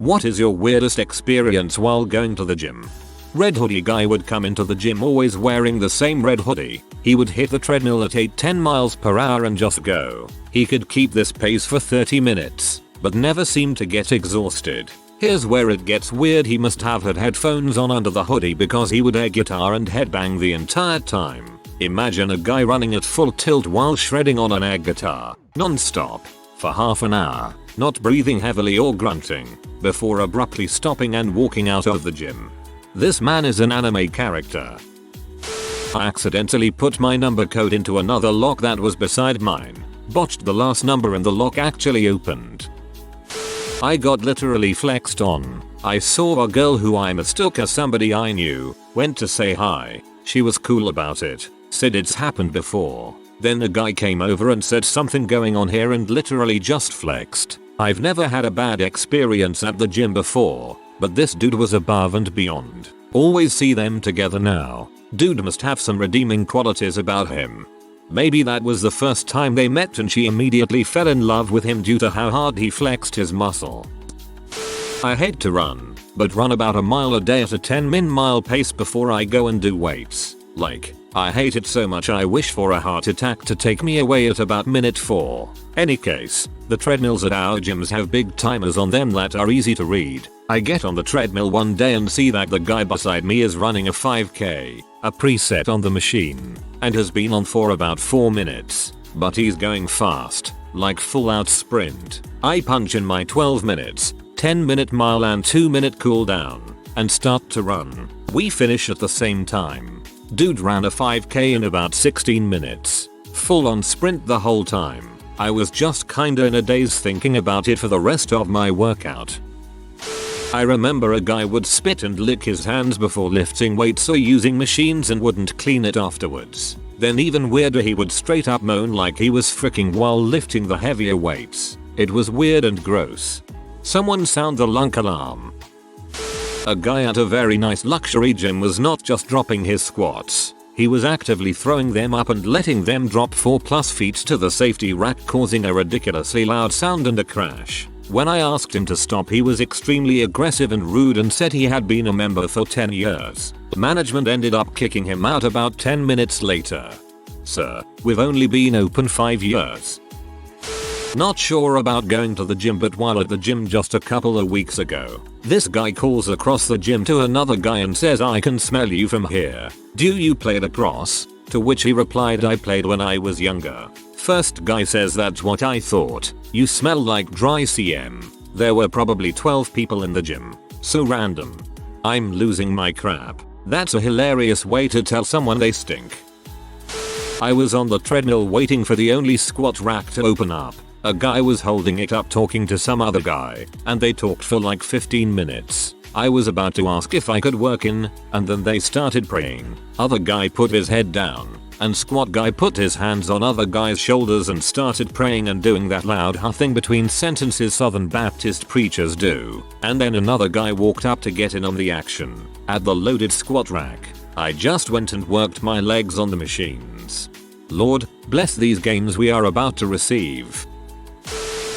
What is your weirdest experience while going to the gym? Red hoodie guy would come into the gym always wearing the same red hoodie. He would hit the treadmill at 8-10 miles per hour and just go. He could keep this pace for 30 minutes, but never seemed to get exhausted. Here's where it gets weird. He must have had headphones on under the hoodie because he would air guitar and headbang the entire time. Imagine a guy running at full tilt while shredding on an air guitar, non-stop, for half an hour, not breathing heavily or grunting, before abruptly stopping and walking out of the gym. This man is an anime character. I accidentally put my number code into another lock that was beside mine. Botched the last number and the lock actually opened. I got literally flexed on. I saw a girl who I mistook as somebody I knew, went to say hi. She was cool about it, said it's happened before. Then a guy came over and said something going on here and literally just flexed. I've never had a bad experience at the gym before, but this dude was above and beyond. Always see them together now. Dude must have some redeeming qualities about him. Maybe that was the first time they met and she immediately fell in love with him due to how hard he flexed his muscle. I hate to run, but run about a mile a day at a 10-mile pace before I go and do weights. Like, I hate it so much I wish for a heart attack to take me away at about minute 4. Any case, the treadmills at our gyms have big timers on them that are easy to read. I get on the treadmill one day and see that the guy beside me is running a 5k, a preset on the machine, and has been on for about 4 minutes. But he's going fast, like full out sprint. I punch in my 12 minutes, 10-minute mile and 2-minute cool down, and start to run. We finish at the same time. Dude ran a 5k in about 16 minutes. Full on sprint the whole time. I was just kinda in a daze thinking about it for the rest of my workout. I remember a guy would spit and lick his hands before lifting weights or using machines and wouldn't clean it afterwards. Then even weirder, he would straight up moan like he was freaking while lifting the heavier weights. It was weird and gross. Someone sound the lunk alarm. A guy at a very nice luxury gym was not just dropping his squats. He was actively throwing them up and letting them drop 4+ feet to the safety rack, causing a ridiculously loud sound and a crash. When I asked him to stop, he was extremely aggressive and rude and said he had been a member for 10 years. Management ended up kicking him out about 10 minutes later. Sir, we've only been open 5 years. Not sure about going to the gym, but while at the gym just a couple of weeks ago, this guy calls across the gym to another guy and says, "I can smell you from here. Do you play lacrosse?" To which he replied, "I played when I was younger." First guy says, "That's what I thought. You smell like dry CM." There were probably 12 people in the gym. So random. I'm losing my crap. That's a hilarious way to tell someone they stink. I was on the treadmill waiting for the only squat rack to open up. A guy was holding it up talking to some other guy, and they talked for like 15 minutes. I was about to ask if I could work in, and then they started praying. Other guy put his head down, and squat guy put his hands on other guy's shoulders and started praying and doing that loud huffing between sentences Southern Baptist preachers do. And then another guy walked up to get in on the action. At the loaded squat rack, I just went and worked my legs on the machines. Lord, bless these gains we are about to receive.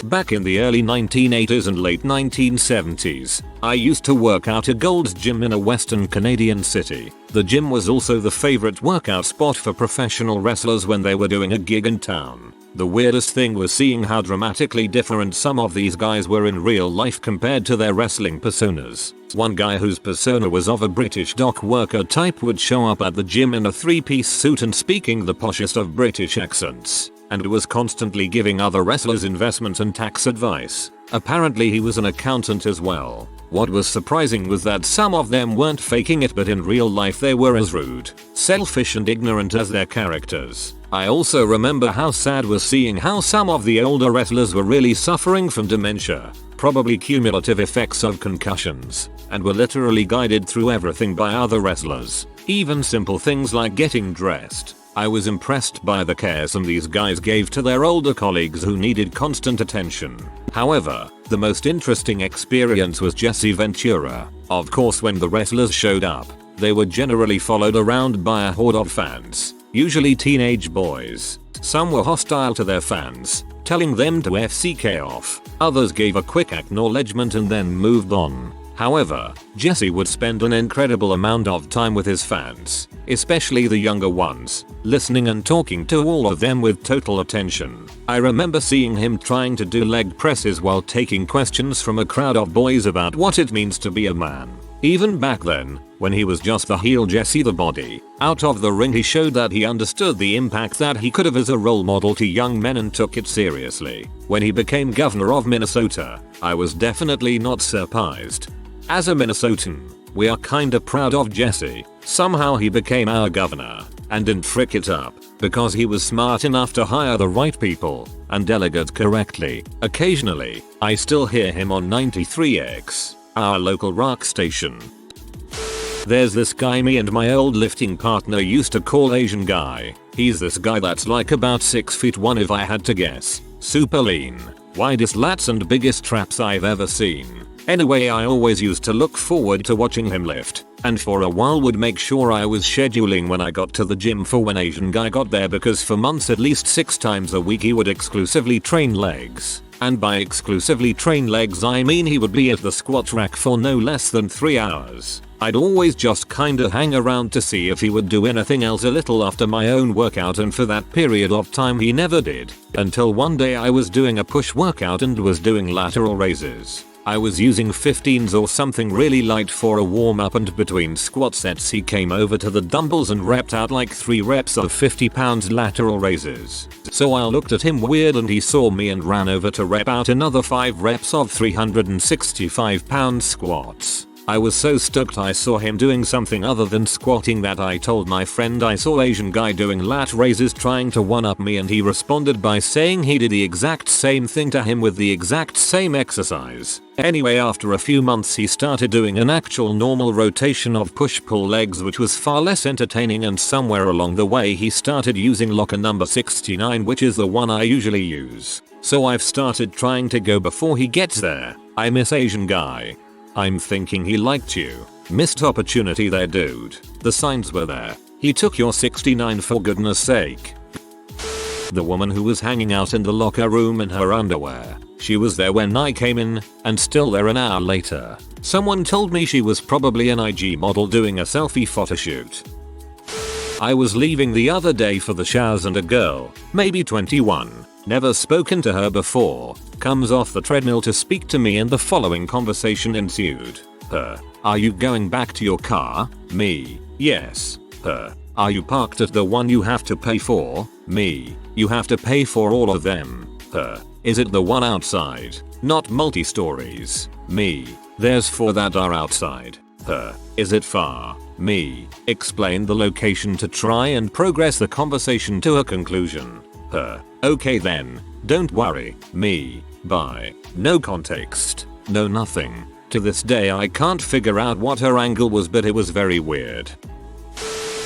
Back in the early 1980s and late 1970s, I used to work out at Gold's Gym in a western Canadian city. The gym was also the favorite workout spot for professional wrestlers when they were doing a gig in town. The weirdest thing was seeing how dramatically different some of these guys were in real life compared to their wrestling personas. One guy whose persona was of a British dock worker type would show up at the gym in a 3-piece suit and speaking the poshest of British accents, and was constantly giving other wrestlers investment and tax advice. Apparently he was an accountant as well. What was surprising was that some of them weren't faking it, but in real life they were as rude, selfish and ignorant as their characters. I also remember how sad was seeing how some of the older wrestlers were really suffering from dementia, probably cumulative effects of concussions, and were literally guided through everything by other wrestlers. Even simple things like getting dressed. I was impressed by the care some these guys gave to their older colleagues who needed constant attention. However, the most interesting experience was Jesse Ventura. Of course, when the wrestlers showed up, they were generally followed around by a horde of fans, usually teenage boys. Some were hostile to their fans, telling them to FCK off. Others gave a quick acknowledgement and then moved on. However, Jesse would spend an incredible amount of time with his fans, especially the younger ones, listening and talking to all of them with total attention. I remember seeing him trying to do leg presses while taking questions from a crowd of boys about what it means to be a man. Even back then, when he was just the heel Jesse the Body, out of the ring he showed that he understood the impact that he could have as a role model to young men and took it seriously. When he became governor of Minnesota, I was definitely not surprised. As a Minnesotan, we are kinda proud of Jesse. Somehow he became our governor and didn't frick it up because he was smart enough to hire the right people and delegate correctly. Occasionally, I still hear him on 93X, our local rock station. There's this guy me and my old lifting partner used to call Asian guy. He's this guy that's like about 6'1" if I had to guess. Super lean, widest lats and biggest traps I've ever seen. Anyway, I always used to look forward to watching him lift, and for a while would make sure I was scheduling when I got to the gym for when Asian guy got there, because for months at least 6 times a week he would exclusively train legs. And by exclusively train legs I mean he would be at the squat rack for no less than 3 hours. I'd always just kinda hang around to see if he would do anything else a little after my own workout, and for that period of time he never did. Until one day I was doing a push workout and was doing lateral raises. I was using 15s or something really light for a warm up, and between squat sets he came over to the dumbbells and repped out like 3 reps of 50 pounds lateral raises. So I looked at him weird and he saw me and ran over to rep out another 5 reps of 365 pound squats. I was so stoked I saw him doing something other than squatting that I told my friend I saw Asian guy doing lat raises trying to one up me, and he responded by saying he did the exact same thing to him with the exact same exercise. Anyway, after a few months he started doing an actual normal rotation of push-pull legs, which was far less entertaining, and somewhere along the way he started using locker number 69, which is the one I usually use. So I've started trying to go before he gets there. I miss Asian guy. I'm thinking he liked you. Missed opportunity there, dude. The signs were there. He took your 69 for goodness sake. The woman who was hanging out in the locker room in her underwear. She was there when I came in, and still there an hour later. Someone told me she was probably an IG model doing a selfie photoshoot. I was leaving the other day for the showers and a girl, maybe 21, never spoken to her before, comes off the treadmill to speak to me, and the following conversation ensued. Her: are you going back to your car? Me: yes. Her: are you parked at the one you have to pay for? Me: you have to pay for all of them. Her: is it the one outside? Not multi-stories. Me: there's 4 that are outside. Her: is it far? Me: explain the location to try and progress the conversation to a conclusion. Her: okay then, don't worry. Me: bye. No context. No nothing. To this day I can't figure out what her angle was, but it was very weird.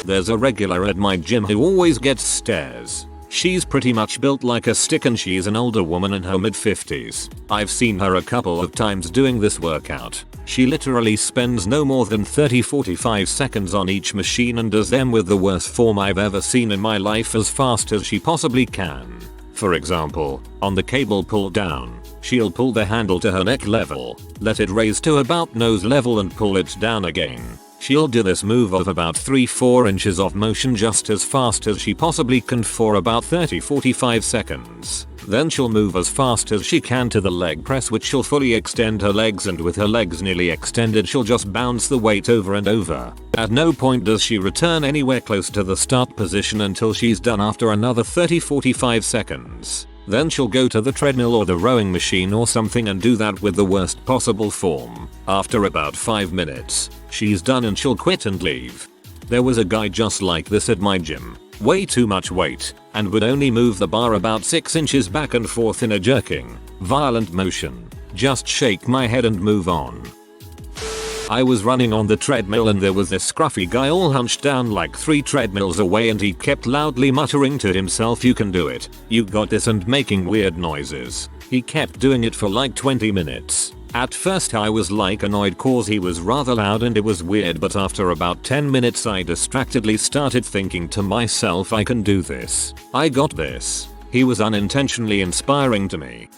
There's a regular at my gym who always gets stares. She's pretty much built like a stick and she's an older woman in her mid-50s. I've seen her a couple of times doing this workout. She literally spends no more than 30-45 seconds on each machine and does them with the worst form I've ever seen in my life, as fast as she possibly can. For example, on the cable pull down, she'll pull the handle to her neck level, let it raise to about nose level and pull it down again. She'll do this move of about 3-4 inches of motion just as fast as she possibly can for about 30-45 seconds. Then she'll move as fast as she can to the leg press, which she'll fully extend her legs, and with her legs nearly extended she'll just bounce the weight over and over. At no point does she return anywhere close to the start position until she's done after another 30-45 seconds. Then she'll go to the treadmill or the rowing machine or something and do that with the worst possible form. After about 5 minutes, she's done and she'll quit and leave. There was a guy just like this at my gym. Way too much weight, and would only move the bar about 6 inches back and forth in a jerking, violent motion. Just shake my head and move on. I was running on the treadmill and there was this scruffy guy all hunched down like 3 treadmills away, and he kept loudly muttering to himself, "You can do it. You got this," and making weird noises. He kept doing it for like 20 minutes. At first I was like annoyed cause he was rather loud and it was weird, but after about 10 minutes I distractedly started thinking to myself, I can do this. I got this. He was unintentionally inspiring to me.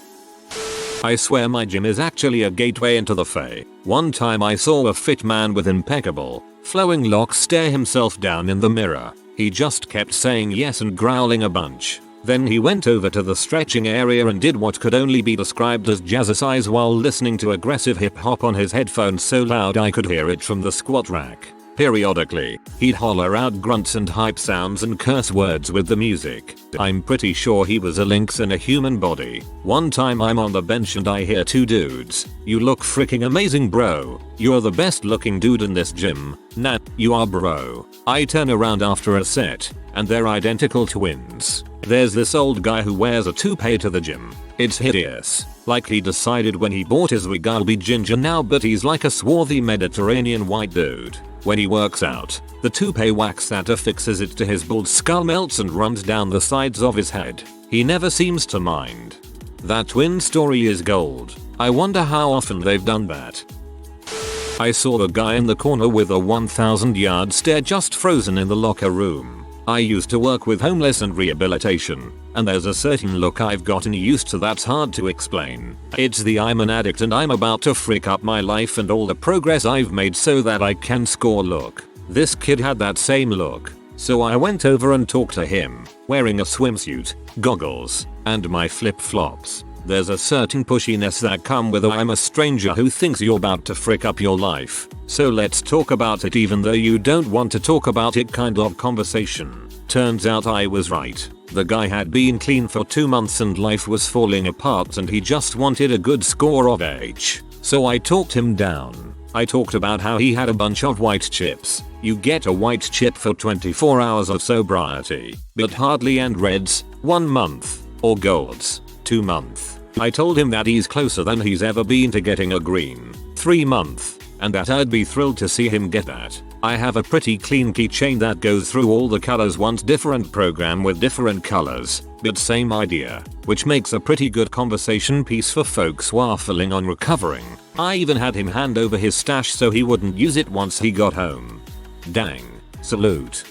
I swear my gym is actually a gateway into the Fae. One time I saw a fit man with impeccable, flowing locks stare himself down in the mirror. He just kept saying yes and growling a bunch. Then he went over to the stretching area and did what could only be described as jazzercise while listening to aggressive hip hop on his headphones so loud I could hear it from the squat rack. Periodically, he'd holler out grunts and hype sounds and curse words with the music. I'm pretty sure he was a lynx in a human body. One time I'm on the bench and I hear two dudes. "You look freaking amazing, bro. You're the best looking dude in this gym." "Nah, you are, bro." I turn around after a set, and they're identical twins. There's this old guy who wears a toupee to the gym. It's hideous. Like he decided when he bought his wig I'll be ginger now, but he's like a swarthy Mediterranean white dude. When he works out, the toupee wax that affixes it to his bald skull melts and runs down the sides of his head. He never seems to mind. That twin story is gold. I wonder how often they've done that. I saw the guy in the corner with a 1,000-yard stare just frozen in the locker room. I used to work with homeless and rehabilitation, and there's a certain look I've gotten used to that's hard to explain. It's the I'm an addict and I'm about to frick up my life and all the progress I've made so that I can score look. This kid had that same look, so I went over and talked to him, wearing a swimsuit, goggles, and my flip-flops. There's a certain pushiness that come with a I'm a stranger who thinks you're about to frick up your life. So let's talk about it even though you don't want to talk about it kind of conversation. Turns out I was right. The guy had been clean for 2 months and life was falling apart and he just wanted a good score of H. So I talked him down. I talked about how he had a bunch of white chips. You get a white chip for 24 hours of sobriety, but hardly, and reds, 1 month, or golds, 2 months. I told him that he's closer than he's ever been to getting a green, 3 month, and that I'd be thrilled to see him get that. I have a pretty clean keychain that goes through all the colors once, different program with different colors, but same idea, which makes a pretty good conversation piece for folks waffling on recovering. I even had him hand over his stash so he wouldn't use it once he got home. Dang. Salute.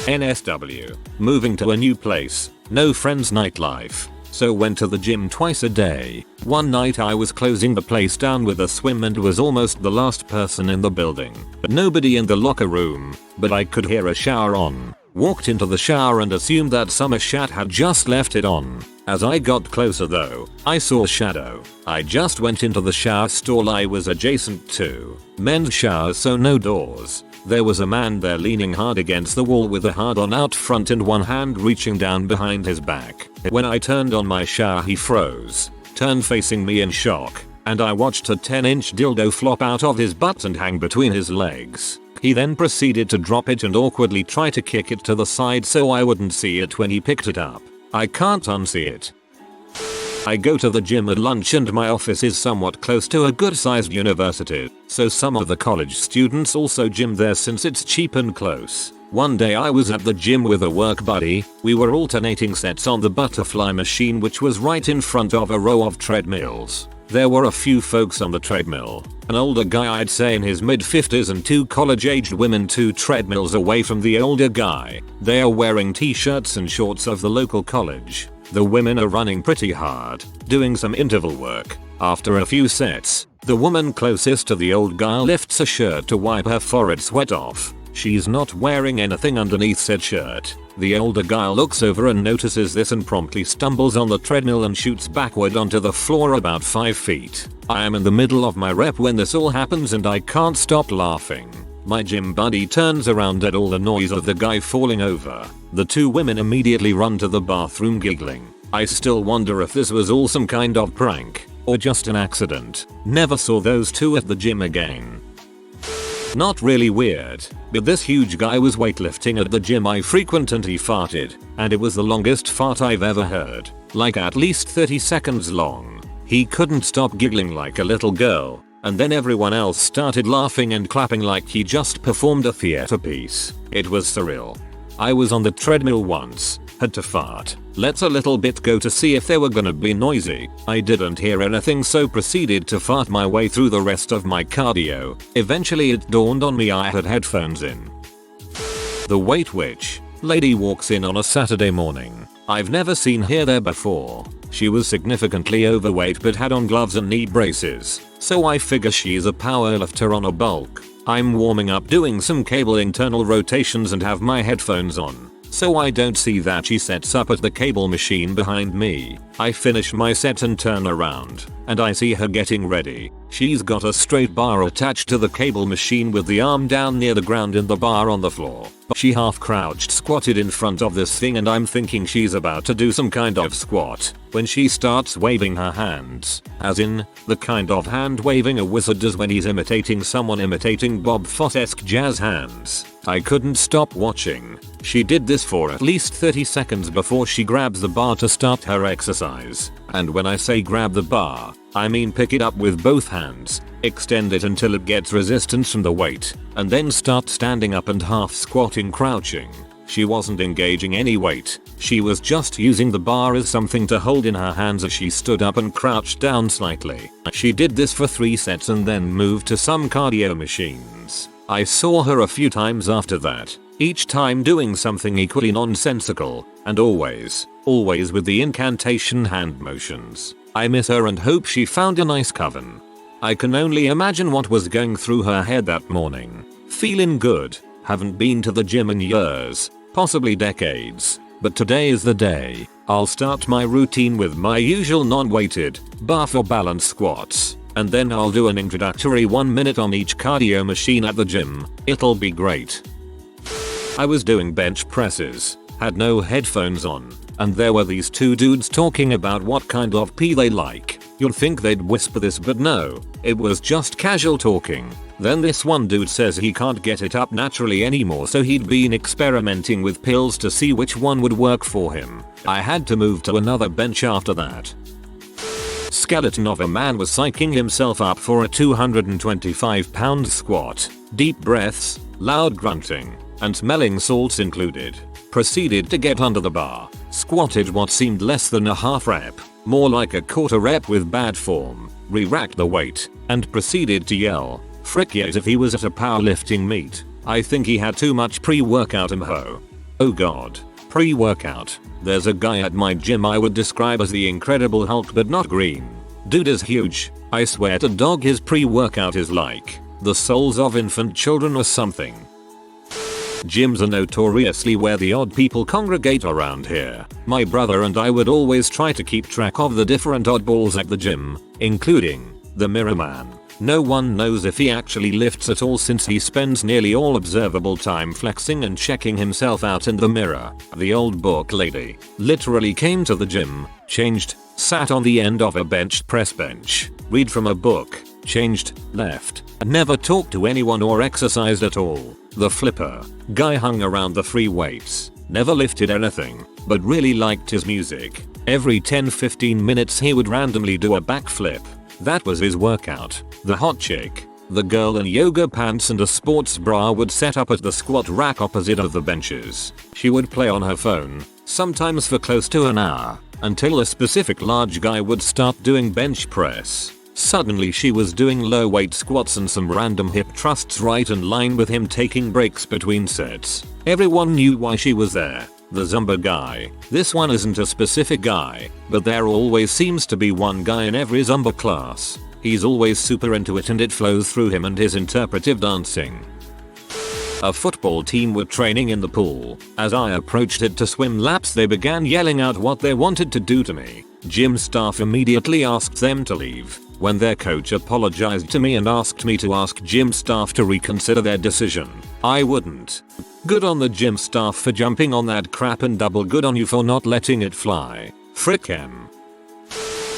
NSW. Moving to a new place. No friends, nightlife. So went to the gym twice a day. One night I was closing the place down with a swim and was almost the last person in the building. Nobody in the locker room, but I could hear a shower on. Walked into the shower and assumed that some shat had just left it on. As I got closer though, I saw a shadow. I just went into the shower stall I was adjacent to. Men's shower, so no doors. There was a man there leaning hard against the wall with a hard-on out front and one hand reaching down behind his back. When I turned on my shower he froze, turned facing me in shock, and I watched a 10-inch dildo flop out of his butt and hang between his legs. He then proceeded to drop it and awkwardly try to kick it to the side so I wouldn't see it when he picked it up. I can't unsee it. I go to the gym at lunch and my office is somewhat close to a good-sized university, so some of the college students also gym there since it's cheap and close. One day I was at the gym with a work buddy. We were alternating sets on the butterfly machine, which was right in front of a row of treadmills. There were a few folks on the treadmill. An older guy, I'd say in his mid-50s, and 2 college-aged women 2 treadmills away from the older guy. They are wearing t-shirts and shorts of the local college. The women are running pretty hard, doing some interval work. After a few sets, the woman closest to the old guy lifts a shirt to wipe her forehead sweat off. She's not wearing anything underneath said shirt. The older guy looks over and notices this and promptly stumbles on the treadmill and shoots backward onto the floor about 5 feet. I am in the middle of my rep when this all happens and I can't stop laughing. My gym buddy turns around at all the noise of the guy falling over. The 2 women immediately run to the bathroom giggling. I still wonder if this was all some kind of prank, or just an accident. Never saw those 2 at the gym again. Not really weird, but this huge guy was weightlifting at the gym I frequent and he farted, and it was the longest fart I've ever heard. Like at least 30 seconds long. He couldn't stop giggling like a little girl. And then everyone else started laughing and clapping like he just performed a theater piece. It was surreal. I was on the treadmill once, Had to fart. Let a little bit go to see if they were gonna be noisy. I didn't hear anything, so proceeded to fart my way through the rest of my cardio. Eventually it dawned on me I had headphones in. The weight witch. Lady walks in on a Saturday morning. I've never seen her there before. She was significantly overweight but had on gloves and knee braces, so I figure she's a powerlifter on a bulk. I'm warming up doing some cable internal rotations and have my headphones on, so I don't see that she sets up at the cable machine behind me. I finish my set and turn around, and I see her getting ready. She's got a straight bar attached to the cable machine with the arm down near the ground and the bar on the floor. She half crouched squatted in front of this thing and I'm thinking she's about to do some kind of squat when she starts waving her hands. As in, the kind of hand waving a wizard does when he's imitating someone imitating Bob Fosse-esque jazz hands. I couldn't stop watching. She did this for at least 30 seconds before she grabs the bar to start her exercise. And when I say grab the bar, I mean pick it up with both hands, extend it until it gets resistance from the weight, and then start standing up and half squatting crouching. She wasn't engaging any weight, she was just using the bar as something to hold in her hands as she stood up and crouched down slightly. She did this for 3 sets and then moved to some cardio machines. I saw her a few times after that, each time doing something equally nonsensical, and always with the incantation hand motions. I miss her and hope she found a nice coven. I can only imagine what was going through her head that morning. Feeling good. Haven't been to the gym in years, possibly decades, but today is the day. I'll start my routine with my usual non-weighted, bar for balance squats, and then I'll do an introductory 1 minute on each cardio machine at the gym. It'll be great. I was doing bench presses, had no headphones on, and there were these 2 dudes talking about what kind of pee they like. You'd think they'd whisper this, but no, it was just casual talking. Then this one dude says he can't get it up naturally anymore, so he'd been experimenting with pills to see which one would work for him. I had to move to another bench after that. Skeleton of a man was psyching himself up for a 225-pound squat. Deep breaths, loud grunting, and smelling salts included. Proceeded to get under the bar, squatted what seemed less than a half rep, more like a quarter rep with bad form, re-racked the weight, and proceeded to yell, "Frick yeah," as if he was at a powerlifting meet. I think he had too much pre-workout imho. Oh god, pre-workout. There's a guy at my gym I would describe as the Incredible Hulk but not green. Dude is huge. I swear to dog his pre-workout is like the souls of infant children or something. Gyms are notoriously where the odd people congregate around here. My brother and I would always try to keep track of the different oddballs at the gym, including the Mirror Man. No one knows if he actually lifts at all since he spends nearly all observable time flexing and checking himself out in the mirror. The old book lady literally came to the gym, changed, sat on the end of a bench press bench, read from a book, changed, left, and never talked to anyone or exercised at all. The flipper guy hung around the free weights, never lifted anything, but really liked his music. Every 10-15 minutes he would randomly do a backflip. That was his workout. The hot chick, the girl in yoga pants and a sports bra, would set up at the squat rack opposite of the benches. She would play on her phone, sometimes for close to an hour, until a specific large guy would start doing bench press. Suddenly she was doing low weight squats and some random hip thrusts right in line with him taking breaks between sets. Everyone knew why she was there. The Zumba guy. This one isn't a specific guy, but there always seems to be one guy in every Zumba class. He's always super into it and it flows through him and his interpretive dancing. A football team were training in the pool. As I approached it to swim laps, they began yelling out what they wanted to do to me. Gym staff immediately asked them to leave. When their coach apologized to me and asked me to ask gym staff to reconsider their decision, I wouldn't. Good on the gym staff for jumping on that crap and double good on you for not letting it fly. Frick 'em.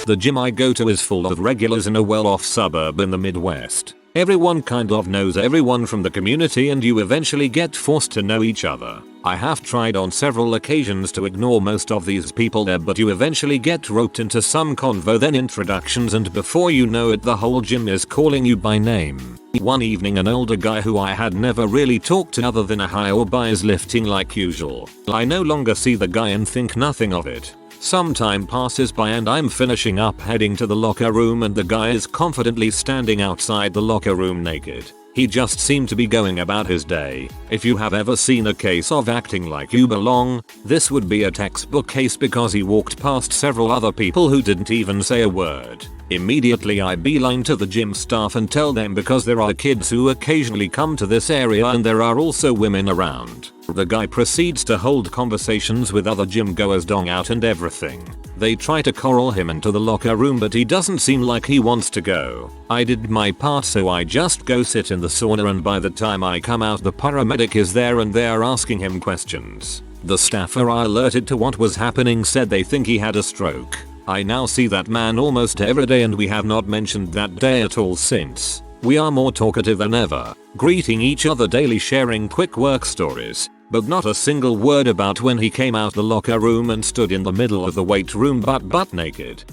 The gym I go to is full of regulars in a well-off suburb in the Midwest. Everyone kind of knows everyone from the community and you eventually get forced to know each other. I have tried on several occasions to ignore most of these people there, but you eventually get roped into some convo, then introductions, and before you know it the whole gym is calling you by name. One evening an older guy who I had never really talked to other than a hi or bye is lifting like usual. I no longer see the guy and think nothing of it. Some time passes by and I'm finishing up heading to the locker room and the guy is confidently standing outside the locker room naked. He just seemed to be going about his day. If you have ever seen a case of acting like you belong, this would be a textbook case because he walked past several other people who didn't even say a word. Immediately I beeline to the gym staff and tell them because there are kids who occasionally come to this area and there are also women around. The guy proceeds to hold conversations with other gym goers, dong out and everything. They try to corral him into the locker room but he doesn't seem like he wants to go. I did my part so I just go sit in the sauna and by the time I come out the paramedic is there and they are asking him questions. The staff are alerted to what was happening said they think he had a stroke. I now see that man almost every day and we have not mentioned that day at all since. We are more talkative than ever, greeting each other daily, sharing quick work stories, but not a single word about when he came out the locker room and stood in the middle of the weight room butt naked.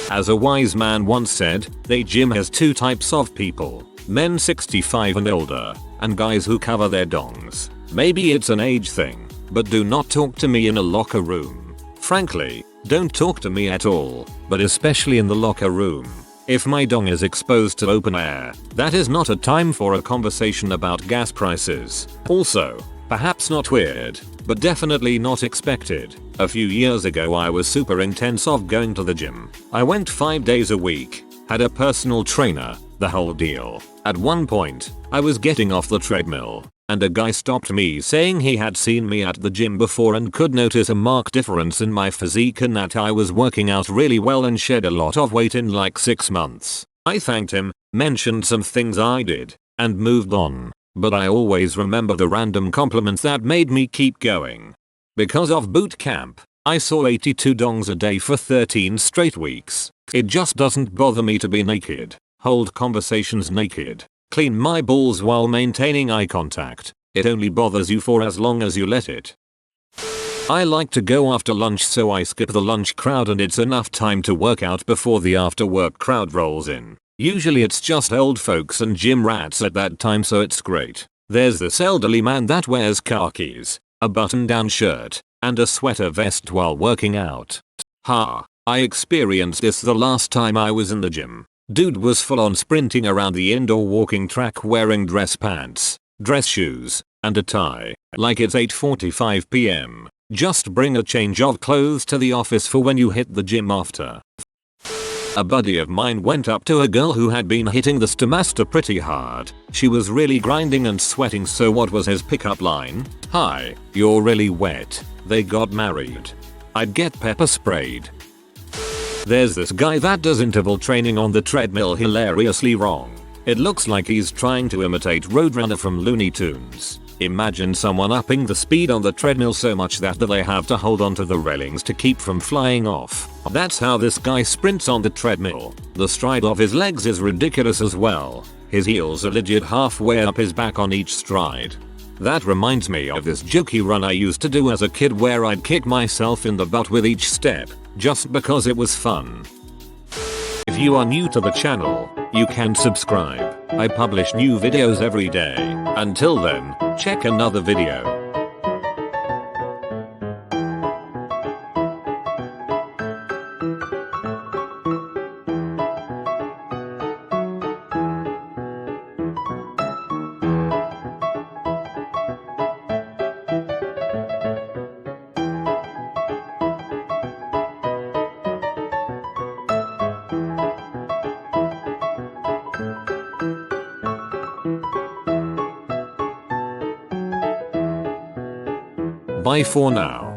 As a wise man once said, the gym has two types of people, men 65 and older, and guys who cover their dongs. Maybe it's an age thing, but do not talk to me in a locker room. Frankly, don't talk to me at all, but especially in the locker room. If my dong is exposed to open air, that is not a time for a conversation about gas prices. Also, perhaps not weird, but definitely not expected. A few years ago I was super intense of going to the gym. I went 5 days a week, had a personal trainer, the whole deal. At one point, I was getting off the treadmill, and a guy stopped me saying he had seen me at the gym before and could notice a marked difference in my physique and that I was working out really well and shed a lot of weight in like 6 months. I thanked him, mentioned some things I did, and moved on. But I always remember the random compliments that made me keep going. Because of boot camp, I saw 82 dongs a day for 13 straight weeks. It just doesn't bother me to be naked, hold conversations naked, clean my balls while maintaining eye contact. It only bothers you for as long as you let it. I like to go after lunch so I skip the lunch crowd and it's enough time to work out before the after work crowd rolls in. Usually it's just old folks and gym rats at that time so it's great. There's this elderly man that wears khakis, a button-down shirt, and a sweater vest while working out. I experienced this the last time I was in the gym. Dude was full on sprinting around the indoor walking track wearing dress pants, dress shoes, and a tie, like it's 8:45 PM. Just bring a change of clothes to the office for when you hit the gym after. A buddy of mine went up to a girl who had been hitting the Stairmaster pretty hard. She was really grinding and sweating, so what was his pickup line? "Hi, you're really wet." They got married. I'd get pepper sprayed. There's this guy that does interval training on the treadmill hilariously wrong. It looks like he's trying to imitate Roadrunner from Looney Tunes. Imagine someone upping the speed on the treadmill so much that they have to hold onto the railings to keep from flying off. That's how this guy sprints on the treadmill. The stride of his legs is ridiculous as well. His heels are legit halfway up his back on each stride. That reminds me of this jokey run I used to do as a kid where I'd kick myself in the butt with each step, just because it was fun. If you are new to the channel, you can subscribe. I publish new videos every day. Until then, check another video. Bye for now.